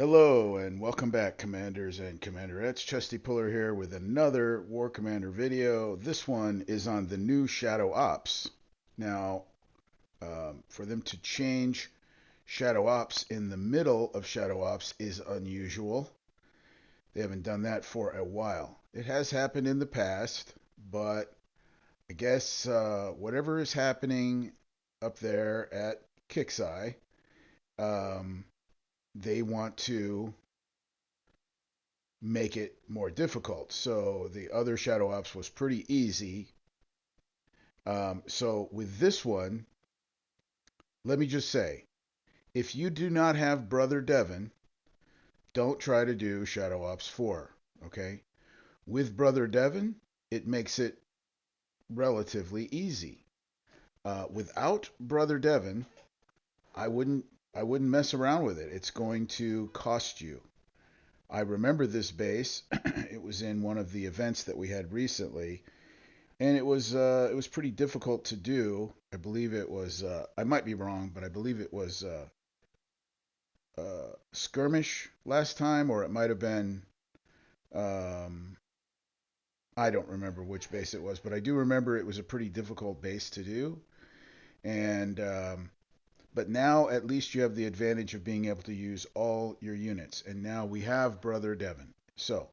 Hello and welcome back, Commanders and Commanderettes. Chesty Puller here with another War Commander video. This one is on the new Shadow Ops. Now, for them to change Shadow Ops in the middle of Shadow Ops is unusual. They haven't done that for a while. It has happened in the past, but I guess whatever is happening up there at Kixeye, um, they want to make it more difficult. So the other Shadow Ops was pretty easy. So with this one, let me just say, if you do not have Brother Devon, don't try to do Shadow Ops 4. Okay? With Brother Devon, it makes it relatively easy. Without Brother Devon, I wouldn't I wouldn't mess around with it. It's going to cost you. I remember this base. It was in one of the events that we had recently, and it was pretty difficult to do. I believe it was I might be wrong, but I believe it was skirmish last time, or it might have been um, I don't remember which base it was, but I do remember it was a pretty difficult base to do. And but now at least you have the advantage of being able to use all your units. And now we have Brother Devon. So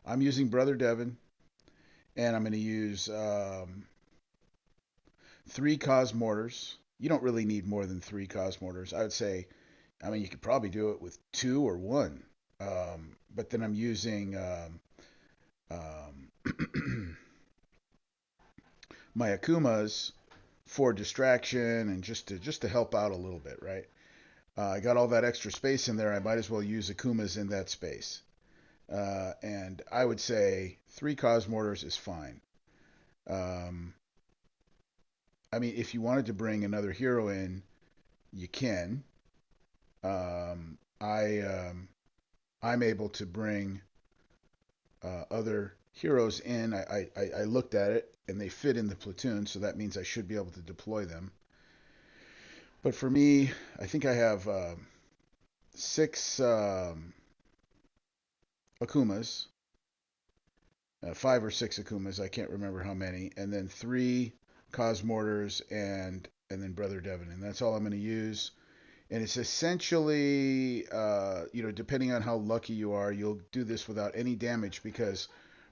I'm using Brother Devon, and I'm going to use three Cos mortars. You don't really need more than three Cos mortars. I would say, I mean, you could probably do it with two or one. But then I'm using my Akumas for distraction and just to help out a little bit, right? I got all that extra space in there. I might as well use Akumas in that space. And I would say three Cos mortars is fine. Um, I mean, if you wanted to bring another hero in, you can. Um, I I'm able to bring other heroes in. I looked at it and they fit in the platoon, so that means I should be able to deploy them. But for me, I think I have six Akumas, five or six Akumas. I can't remember how many, and then three Cos mortars and then Brother Devon, and that's all I'm going to use. And it's essentially, depending on how lucky you are, you'll do this without any damage because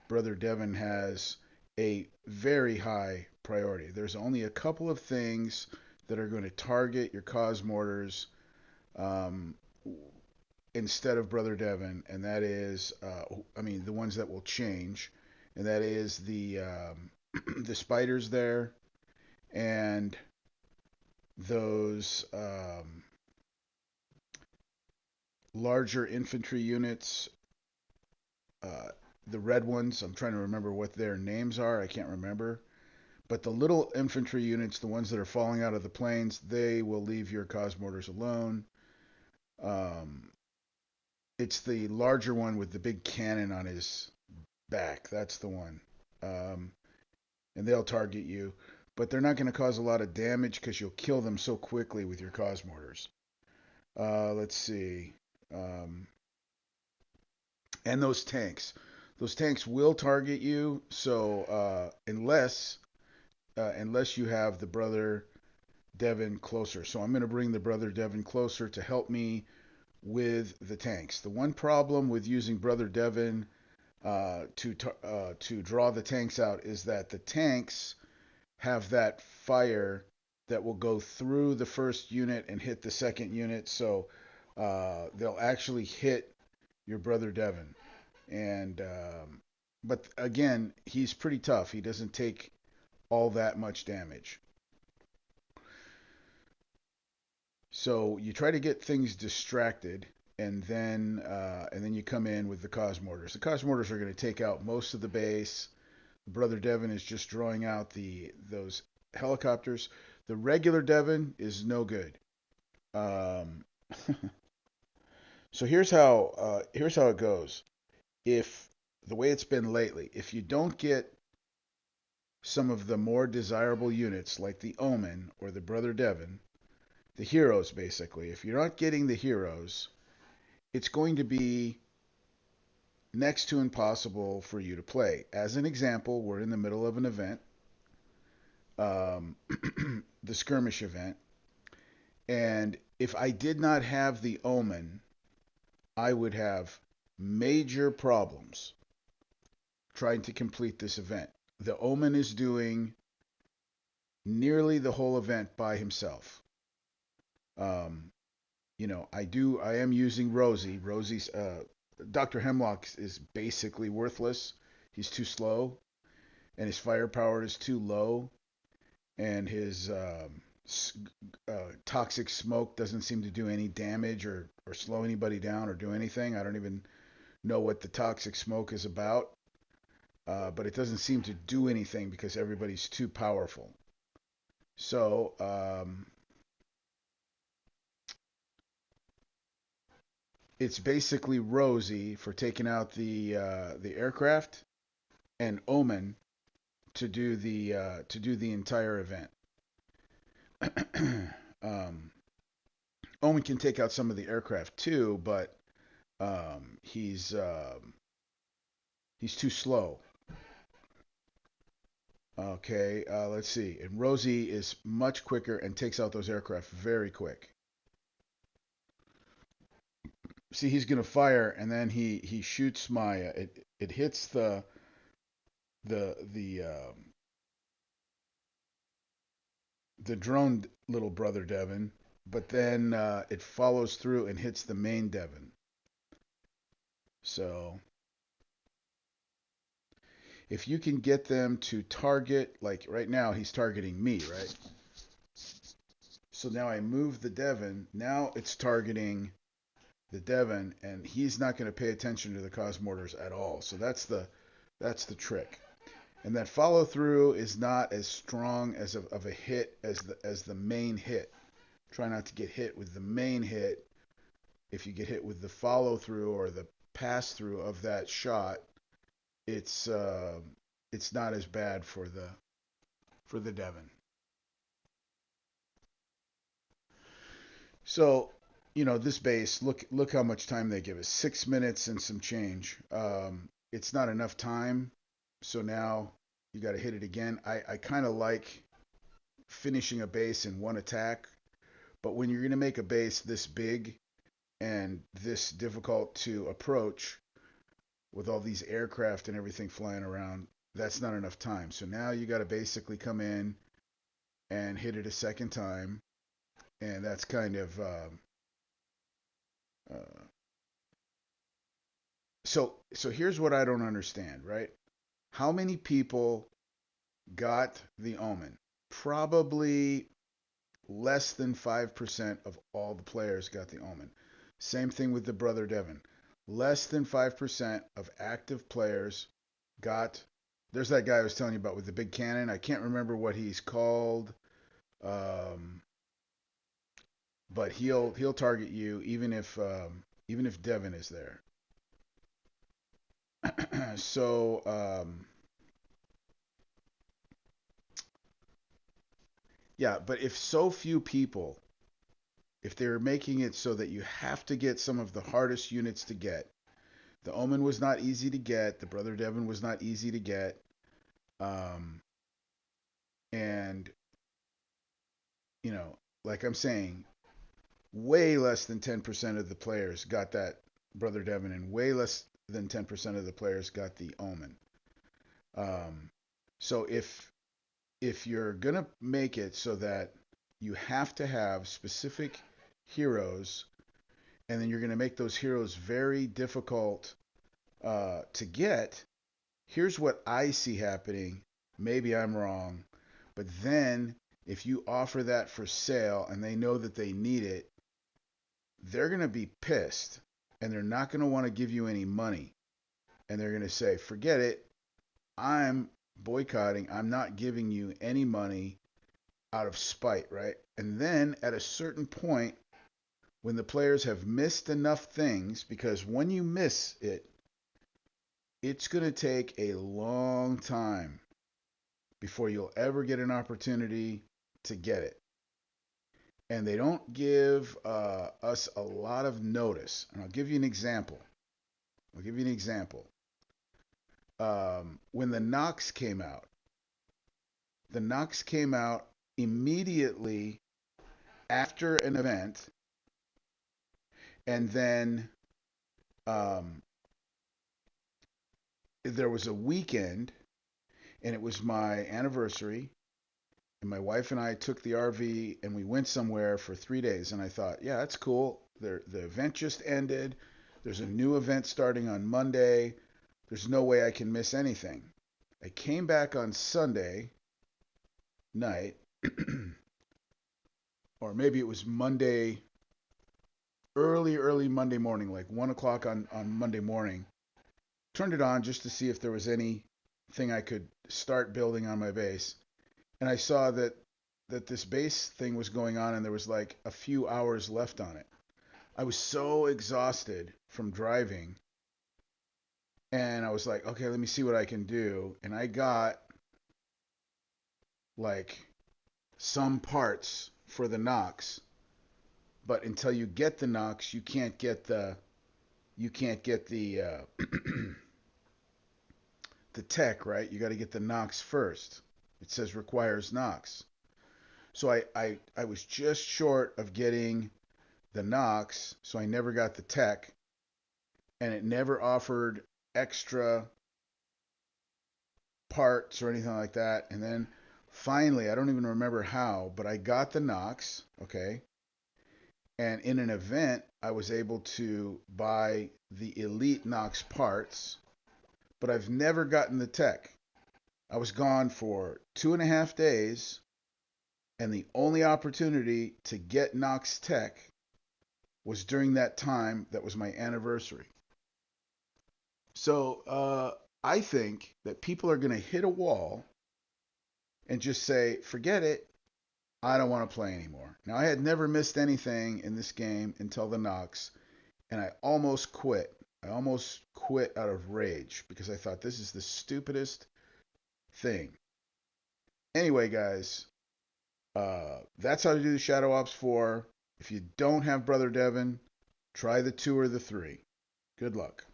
Brother Devon has a very high priority. There's only a couple of things that are going to target your Cos mortars um, instead of Brother Devon, and that is, I mean, the ones that will change, and that is the the spiders there and those larger infantry units, uh, the red ones. I'm trying to remember what their names are. I can't remember. But the little infantry units, the ones that are falling out of the planes, they will leave your Cos mortars alone. Um, it's the larger one with the big cannon on his back. That's the one. Um, and they'll target you. But they're not going to cause a lot of damage because you'll kill them so quickly with your Cos mortars. Let's see. Um, and those tanks. Those tanks will target you. So unless you have the Brother Devon closer. So I'm going to bring the Brother Devon closer to help me with the tanks. The one problem with using Brother Devon to draw the tanks out is that the tanks have that fire that will go through the first unit and hit the second unit. So they'll actually hit your Brother Devon. And but again, he's pretty tough. He doesn't take all that much damage. So you try to get things distracted, and then you come in with the Cos mortars. The Cos mortars are going to take out most of the base. Brother Devon is just drawing out those helicopters. The regular Devon is no good. Um, so here's how it goes. If the way it's been lately, if you don't get some of the more desirable units like the Omen or the Brother Devon, the heroes basically, if you're not getting the heroes, it's going to be next to impossible for you to play. As an example, we're in the middle of an event, um, the skirmish event, and if I did not have the Omen, I would have major problems trying to complete this event. The Omen is doing nearly the whole event by himself. Um, I am using Rosie. Dr. Hemlock is basically worthless. He's too slow, and his firepower is too low, and his toxic smoke doesn't seem to do any damage or slow anybody down or do anything. I don't even know what the toxic smoke is about, but it doesn't seem to do anything because everybody's too powerful. So it's basically Rosie for taking out the aircraft, and Omen to do the entire event. um, Omen can take out some of the aircraft too, but um, he's um, he's too slow. Okay, let's see. And Rosie is much quicker and takes out those aircraft very quick. See, he's gonna fire, and then he shoots Maya. It hits the the drone little brother Devon, but then it follows through and hits the main Devon. So if you can get them to target, like right now he's targeting me, right? So now I move the Devon. Now it's targeting the Devon, and he's not going to pay attention to the Cosmortars at all. So that's the trick. And that follow through is not as strong of a hit as the main hit. Try not to get hit with the main hit. If you get hit with the follow through or the pass through of that shot, it's uh, it's not as bad for the Devon. So, this base, look how much time they give us. 6 minutes and some change. It's not enough time. So now you got to hit it again. I kind of like finishing a base in one attack, but when you're going to make a base this big and this difficult to approach with all these aircraft and everything flying around, that's not enough time. So now you got to basically come in and hit it a second time, and that's kind of uh, so here's what I don't understand, right? How many people got the Omen? Probably less than 5% of all the players got the Omen. Same thing with the brother Devon. Less than 5% of active players got. There's that guy I was telling you about with the big cannon. I can't remember what he's called, um, but he'll target you even if Devon is there. So yeah, but if so few people, if they're making it so that you have to get some of the hardest units to get, the Omen was not easy to get. The Brother Devon was not easy to get. Um, and, you know, like I'm saying, way less than 10% of the players got that Brother Devon, and way less than 10% of the players got the Omen. Um, so if you're going to make it so that you have to have specific heroes, and then you're going to make those heroes very difficult to get, here's what I see happening. Maybe I'm wrong, but then if you offer that for sale and they know that they need it, they're going to be pissed and they're not going to want to give you any money. And they're going to say, forget it. I'm boycotting. I'm not giving you any money out of spite, right? And then at a certain point, when the players have missed enough things, because when you miss it, it's going to take a long time before you'll ever get an opportunity to get it. and they don't give us a lot of notice. And I'll give you an example. I'll give you an example. When the Knox came out immediately after an event, and then um, there was a weekend, and it was my anniversary, and my wife and I took the RV and we went somewhere for 3 days. And I thought, yeah, that's cool. The event just ended. There's a new event starting on Monday. There's no way I can miss anything. I came back on Sunday night, or maybe it was Monday, early Monday morning, like 1 o'clock on Monday morning. Turned it on just to see if there was anything I could start building on my base. And I saw that this base thing was going on and there was like a few hours left on it. I was so exhausted from driving, and I was like, okay, let me see what I can do. And I got like some parts for the Knox, but until you get the Knox, you can't get the the tech, right? You got to get the Knox first. It says requires Knox. So I was just short of getting the Knox, so I never got the tech, and it never offered extra parts or anything like that. And then finally, I don't even remember how, but I got the Knox, okay? And in an event, I was able to buy the Elite Knox parts, but I've never gotten the tech. I was gone for 2.5 days, and the only opportunity to get Knox tech was during that time that was my anniversary. So I think that people are going to hit a wall and just say, forget it, I don't want to play anymore. Now, I had never missed anything in this game until the Knox, and I almost quit. I almost quit out of rage because I thought this is the stupidest thing. Anyway, guys, that's how to do the Shadow Ops 4. If you don't have Brother Devin, try the 2 or the 3. Good luck.